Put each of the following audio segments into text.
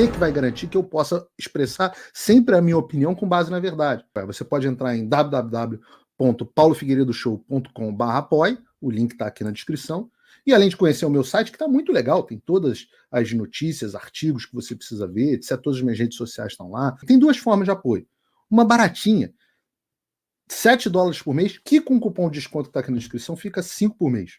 você que vai garantir que eu possa expressar sempre a minha opinião com base na verdade. Você pode entrar em www.paulofigueiredoshow.com/apoie, o link está aqui na descrição, e além de conhecer o meu site, que está muito legal, tem todas as notícias, artigos que você precisa ver, etc. Todas as minhas redes sociais estão lá. Tem duas formas de apoio. Uma baratinha, $7 por mês, que com o cupom de desconto que está aqui na descrição fica 5 por mês.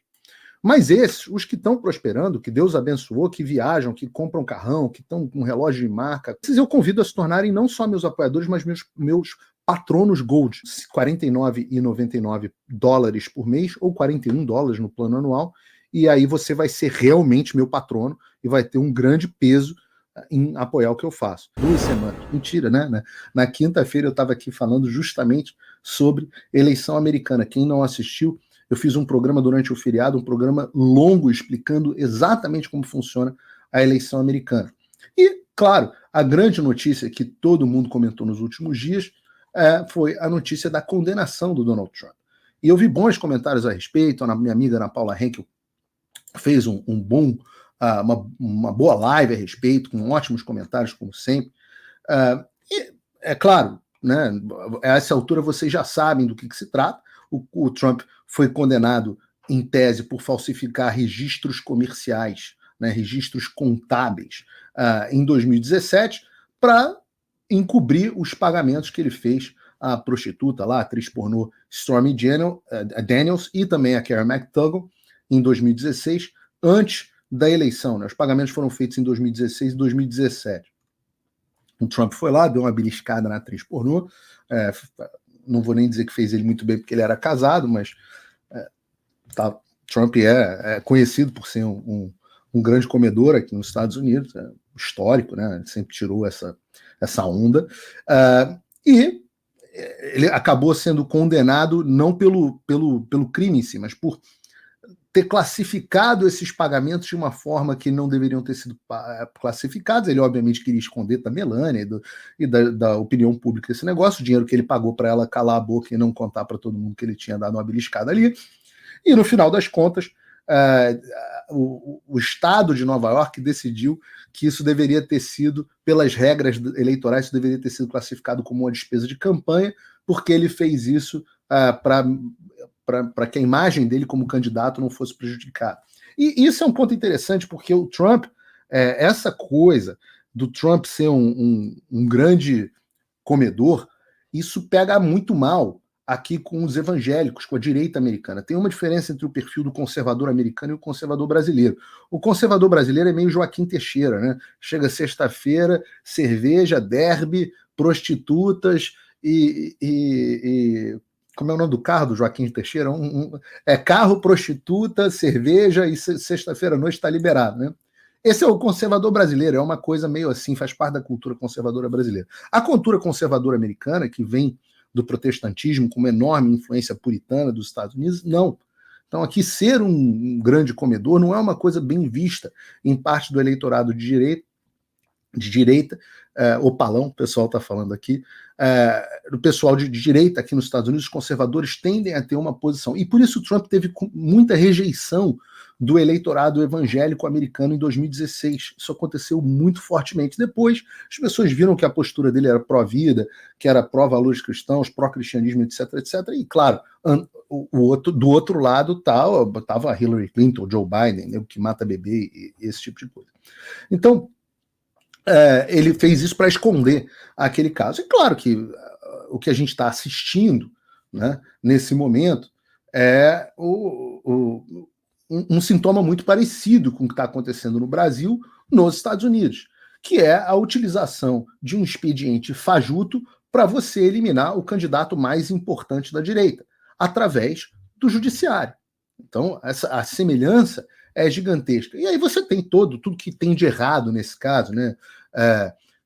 Mas esses, os que estão prosperando, que Deus abençoou, que viajam, que compram carrão, que estão com relógio de marca, esses eu convido a se tornarem não só meus apoiadores, mas meus patronos Gold. $49,99 por mês ou $41 no plano anual. E aí você vai ser realmente meu patrono e vai ter um grande peso em apoiar o que eu faço. 2 semanas. Mentira, né? Na quinta-feira eu estava aqui falando justamente sobre eleição americana. Quem não assistiu, eu fiz um programa durante o feriado, um programa longo explicando exatamente como funciona a eleição americana. E, claro, a grande notícia que todo mundo comentou nos últimos dias foi a notícia da condenação do Donald Trump. E eu vi bons comentários a respeito, a minha amiga Ana Paula Henkel fez uma boa live a respeito, com ótimos comentários, como sempre. E, é claro, né, a essa altura vocês já sabem do que se trata. O Trump foi condenado, em tese, por falsificar registros comerciais, né, registros contábeis, em 2017, para encobrir os pagamentos que ele fez à prostituta lá, a atriz pornô Stormy Daniels, e também a Karen McDougal, em 2016, antes da eleição. Né? Os pagamentos foram feitos em 2016 e 2017. O Trump foi lá, deu uma beliscada na atriz pornô, não vou nem dizer que fez ele muito bem porque ele era casado, mas Trump é conhecido por ser um grande comedor aqui nos Estados Unidos, histórico, né? Ele sempre tirou essa onda, e ele acabou sendo condenado não pelo crime em si, mas por ter classificado esses pagamentos de uma forma que não deveriam ter sido classificados. Ele, obviamente, queria esconder da Melania e da opinião pública esse negócio, o dinheiro que ele pagou para ela calar a boca e não contar para todo mundo que ele tinha dado uma beliscada ali. E, no final das contas, o Estado de Nova York decidiu que isso deveria ter sido, pelas regras eleitorais, isso deveria ter sido classificado como uma despesa de campanha, porque ele fez isso para que a imagem dele como candidato não fosse prejudicada. E isso é um ponto interessante, porque o Trump, essa coisa do Trump ser um grande comedor, isso pega muito mal aqui com os evangélicos, com a direita americana. Tem uma diferença entre o perfil do conservador americano e o conservador brasileiro. O conservador brasileiro é meio Joaquim Teixeira, né? Chega sexta-feira, cerveja, derby, prostitutas e como é o nome do carro do Joaquim Teixeira? Carro, prostituta, cerveja e sexta-feira à noite está liberado, né? Esse é o conservador brasileiro, é uma coisa meio assim, faz parte da cultura conservadora brasileira. A cultura conservadora americana, que vem do protestantismo com uma enorme influência puritana dos Estados Unidos, não. Então aqui ser um grande comedor não é uma coisa bem vista em parte do eleitorado de direita, opalão, o pessoal está falando aqui, o pessoal de direita aqui nos Estados Unidos, os conservadores tendem a ter uma posição. E por isso o Trump teve muita rejeição do eleitorado evangélico americano em 2016. Isso aconteceu muito fortemente. Depois, as pessoas viram que a postura dele era pró-vida, que era pró-valores cristãos, pró-cristianismo, etc, etc. E, claro, do outro lado estava Hillary Clinton, Joe Biden, né, o que mata bebê e esse tipo de coisa. Então, ele fez isso para esconder aquele caso. E claro que o que a gente está assistindo, né, nesse momento é um sintoma muito parecido com o que está acontecendo no Brasil, nos Estados Unidos, que é a utilização de um expediente fajuto para você eliminar o candidato mais importante da direita, através do judiciário. Então, a semelhança é gigantesca. E aí você tem tudo que tem de errado nesse caso, né?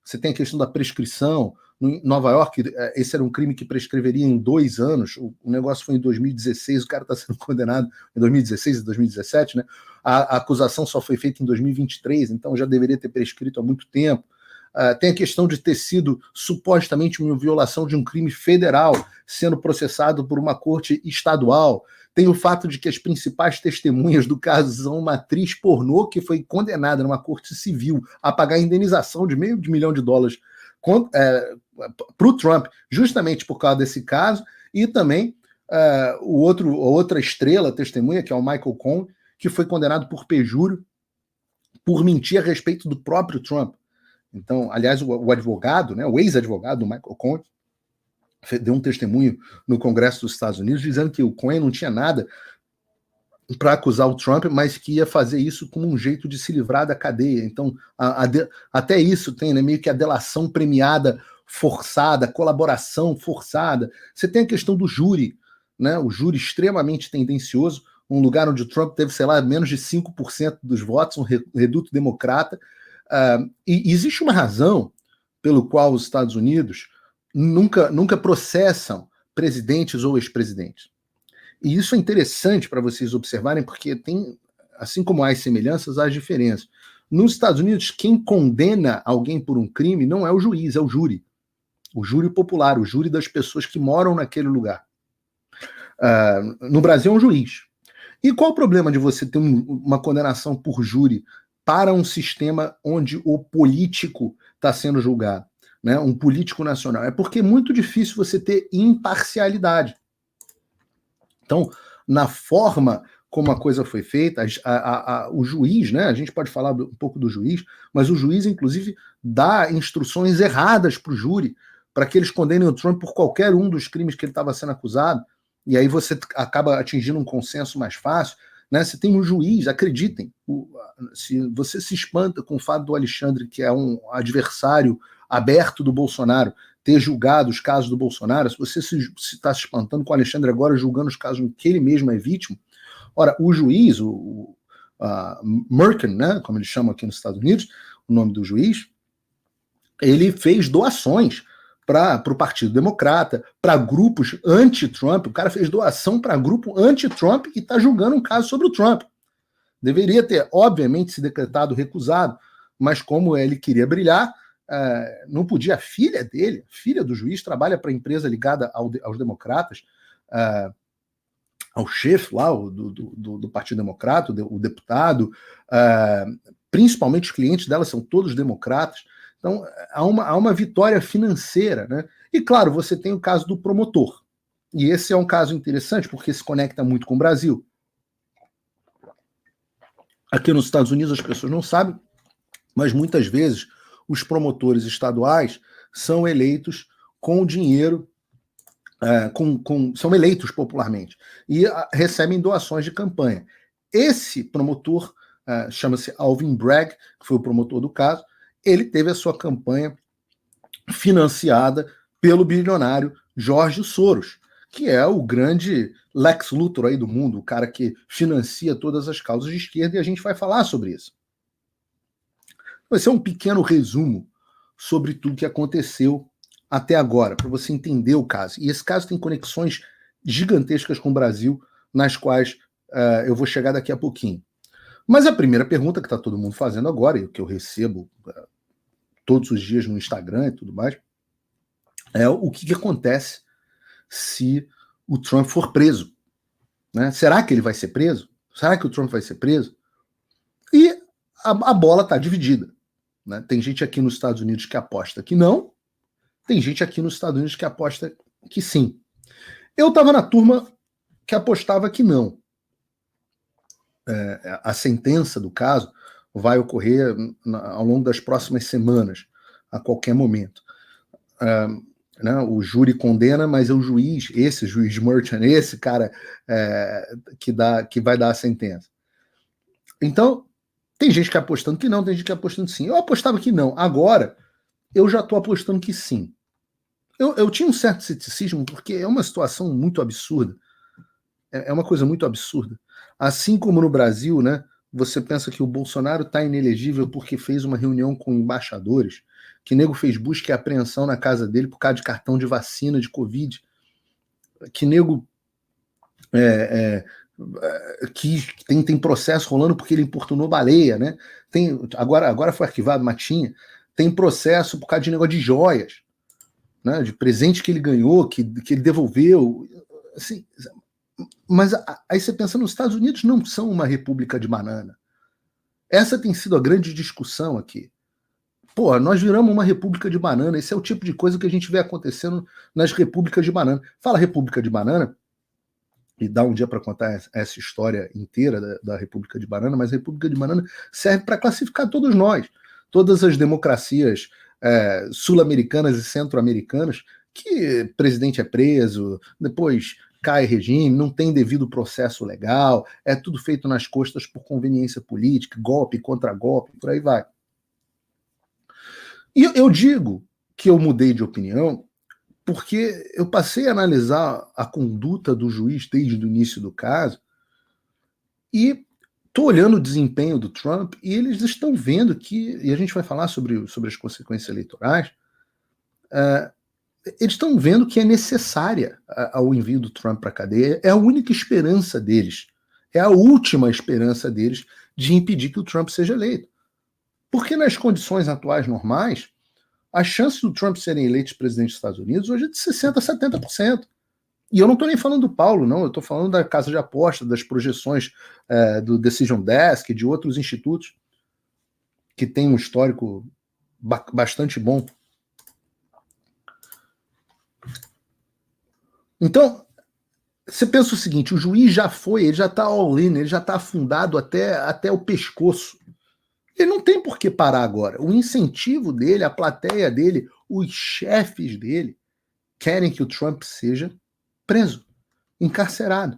Você tem a questão da prescrição. Em Nova York, esse era um crime que prescreveria em 2 anos. O negócio foi em 2016, o cara está sendo condenado em 2016 e 2017, né? A acusação só foi feita em 2023, então já deveria ter prescrito há muito tempo. Tem a questão de ter sido supostamente uma violação de um crime federal, sendo processado por uma corte estadual. Tem o fato de que as principais testemunhas do caso são uma atriz pornô que foi condenada numa corte civil a pagar indenização de $500 mil para o Trump, justamente por causa desse caso, e também a outra estrela testemunha, que é o Michael Cohen, que foi condenado por perjúrio por mentir a respeito do próprio Trump. Então, aliás, o advogado, né, o ex-advogado do Michael Cohen, deu um testemunho no Congresso dos Estados Unidos dizendo que o Cohen não tinha nada para acusar o Trump, mas que ia fazer isso como um jeito de se livrar da cadeia. Então, até isso tem, né, meio que a delação premiada forçada, colaboração forçada. Você tem a questão do júri, né, o júri extremamente tendencioso, um lugar onde o Trump teve, sei lá, menos de 5% dos votos, um reduto democrata. E existe uma razão pelo qual os Estados Unidos nunca processam presidentes ou ex-presidentes. E isso é interessante para vocês observarem, porque tem, assim como há as semelhanças, há as diferenças. Nos Estados Unidos, quem condena alguém por um crime não é o juiz, é o júri. O júri popular, o júri das pessoas que moram naquele lugar. No Brasil é um juiz. E qual o problema de você ter uma condenação por júri para um sistema onde o político está sendo julgado, né? Um político nacional? É porque é muito difícil você ter imparcialidade. Então, na forma como a coisa foi feita, o juiz, né? A gente pode falar um pouco do juiz, mas o juiz, inclusive, dá instruções erradas para o júri, para que eles condenem o Trump por qualquer um dos crimes que ele estava sendo acusado, e aí você acaba atingindo um consenso mais fácil, né? Você tem um juiz, acreditem, se você se espanta com o fato do Alexandre, que é um adversário aberto do Bolsonaro, ter julgado os casos do Bolsonaro, se você se está se espantando com o Alexandre agora julgando os casos em que ele mesmo é vítima, ora, o juiz, o Merkin, né, como eles chamam aqui nos Estados Unidos, o nome do juiz, ele fez doações para o Partido Democrata, para grupos anti-Trump. O cara fez doação para grupo anti-Trump e está julgando um caso sobre o Trump. Deveria ter, obviamente, se decretado recusado, mas como ele queria brilhar, não podia. A filha dele, filha do juiz, trabalha para a empresa ligada aos democratas, ao chefe lá do Partido Democrata, o deputado, principalmente os clientes dela são todos democratas. Então, há uma vitória financeira, né? E, claro, você tem o caso do promotor. E esse é um caso interessante, porque se conecta muito com o Brasil. Aqui nos Estados Unidos as pessoas não sabem, mas muitas vezes os promotores estaduais são eleitos com dinheiro, são eleitos popularmente, e recebem doações de campanha. Esse promotor, chama-se Alvin Bragg, que foi o promotor do caso, ele teve a sua campanha financiada pelo bilionário George Soros, que é o grande Lex Luthor aí do mundo, o cara que financia todas as causas de esquerda, e a gente vai falar sobre isso. Esse é um pequeno resumo sobre tudo que aconteceu até agora, para você entender o caso. E esse caso tem conexões gigantescas com o Brasil, nas quais eu vou chegar daqui a pouquinho. Mas a primeira pergunta que está todo mundo fazendo agora, e que eu recebo todos os dias no Instagram e tudo mais, é o que acontece se o Trump for preso, né? Será que ele vai ser preso? Será que o Trump vai ser preso? E a bola está dividida, né? Tem gente aqui nos Estados Unidos que aposta que não, tem gente aqui nos Estados Unidos que aposta que sim. Eu estava na turma que apostava que não. A sentença do caso vai ocorrer ao longo das próximas semanas, a qualquer momento. Né, o júri condena, mas é o juiz, esse juiz Merchan, esse cara que vai dar a sentença. Então, tem gente que apostando que não, tem gente que apostando sim. Eu apostava que não. Agora, eu já estou apostando que sim. Eu tinha um certo ceticismo, porque é uma situação muito absurda. É uma coisa muito absurda. Assim como no Brasil, né, você pensa que o Bolsonaro está inelegível porque fez uma reunião com embaixadores, que nego fez busca e apreensão na casa dele por causa de cartão de vacina de Covid, que nego que tem processo rolando porque ele importunou baleia, né? Agora foi arquivado, Matinha, tem processo por causa de negócio de joias, né, de presente que ele ganhou, que ele devolveu. Assim, Mas aí você pensa, nos Estados Unidos não são uma república de banana. Essa tem sido a grande discussão aqui. Pô, nós viramos uma república de banana. Esse é o tipo de coisa que a gente vê acontecendo nas repúblicas de banana. Fala república de banana, e dá um dia para contar essa história inteira da República de Banana, mas a República de Banana serve para classificar todos nós, todas as democracias sul-americanas e centro-americanas, que presidente é preso, depois cai regime, não tem devido processo legal, é tudo feito nas costas por conveniência política, golpe contra golpe, por aí vai. E eu digo que eu mudei de opinião porque eu passei a analisar a conduta do juiz desde o início do caso e estou olhando o desempenho do Trump e eles estão vendo que, e a gente vai falar sobre as consequências eleitorais, eles estão vendo que é necessária o envio do Trump para a cadeia, é a única esperança deles, é a última esperança deles de impedir que o Trump seja eleito. Porque nas condições atuais normais, a chance do Trump ser eleito presidente dos Estados Unidos hoje é de 60% a 70%. E eu não estou nem falando do Paulo, não. Eu estou falando da casa de aposta, das projeções do Decision Desk, de outros institutos que têm um histórico bastante bom. Então, você pensa o seguinte, o juiz já foi, ele já está all-in, ele já está afundado até o pescoço. Ele não tem por que parar agora. O incentivo dele, a plateia dele, os chefes dele querem que o Trump seja preso, encarcerado.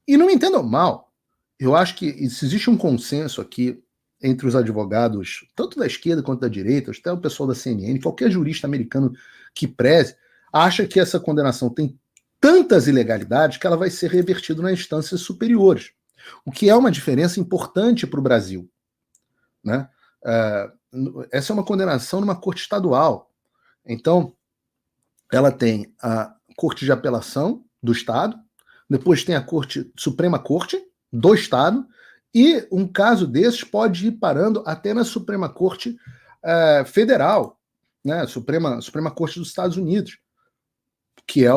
E não me entendam mal. Eu acho que existe um consenso aqui entre os advogados, tanto da esquerda quanto da direita, até o pessoal da CNN, qualquer jurista americano que preze, acha que essa condenação tem tantas ilegalidades que ela vai ser revertida nas instâncias superiores. O que é uma diferença importante para o Brasil. Né? Essa é uma condenação numa corte estadual. Então, ela tem a Corte de Apelação do Estado, depois tem a Suprema Corte do Estado, e um caso desses pode ir parando até na Suprema Corte Federal, né? Suprema Corte dos Estados Unidos, que é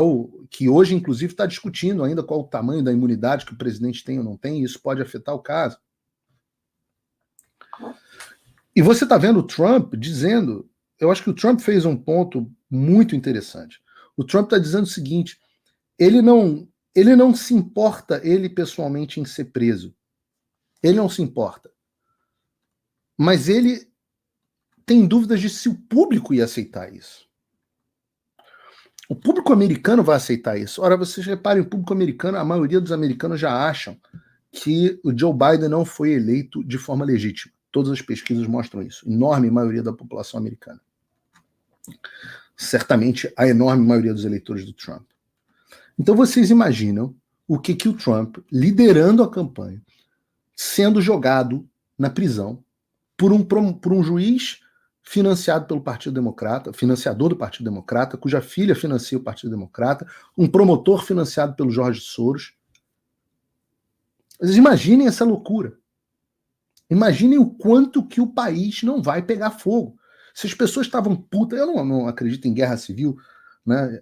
que hoje, inclusive, está discutindo ainda qual o tamanho da imunidade que o presidente tem ou não tem, e isso pode afetar o caso. E você está vendo o Trump dizendo, eu acho que o Trump fez um ponto muito interessante. O Trump está dizendo o seguinte, ele não se importa, ele pessoalmente, em ser preso. Ele não se importa. Mas ele tem dúvidas de se o público ia aceitar isso. O público americano vai aceitar isso. Ora, vocês reparem, o público americano, a maioria dos americanos já acham que o Joe Biden não foi eleito de forma legítima. Todas as pesquisas mostram isso. Enorme maioria da população americana. Certamente a enorme maioria dos eleitores do Trump. Então vocês imaginam o que o Trump, liderando a campanha, sendo jogado na prisão por um juiz financiado pelo Partido Democrata, financiador do Partido Democrata, cuja filha financia o Partido Democrata, um promotor financiado pelo George Soros. Vocês imaginem essa loucura. Imaginem o quanto que o país não vai pegar fogo. Se as pessoas estavam putas, eu não acredito em guerra civil, né?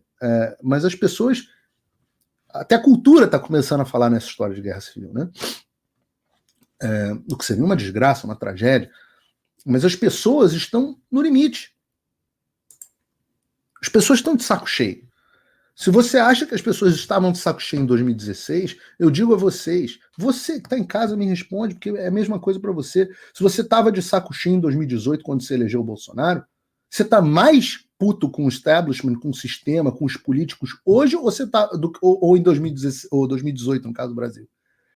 Mas as pessoas, até a cultura está começando a falar nessa história de guerra civil, né? O que seria uma desgraça, uma tragédia. Mas as pessoas estão no limite. As pessoas estão de saco cheio. Se você acha que as pessoas estavam de saco cheio em 2016, eu digo a vocês, você que está em casa me responde, porque é a mesma coisa para você. Se você estava de saco cheio em 2018, quando você elegeu o Bolsonaro, você está mais puto com o establishment, com o sistema, com os políticos hoje, ou você tá ou em 2016, ou 2018, no caso do Brasil?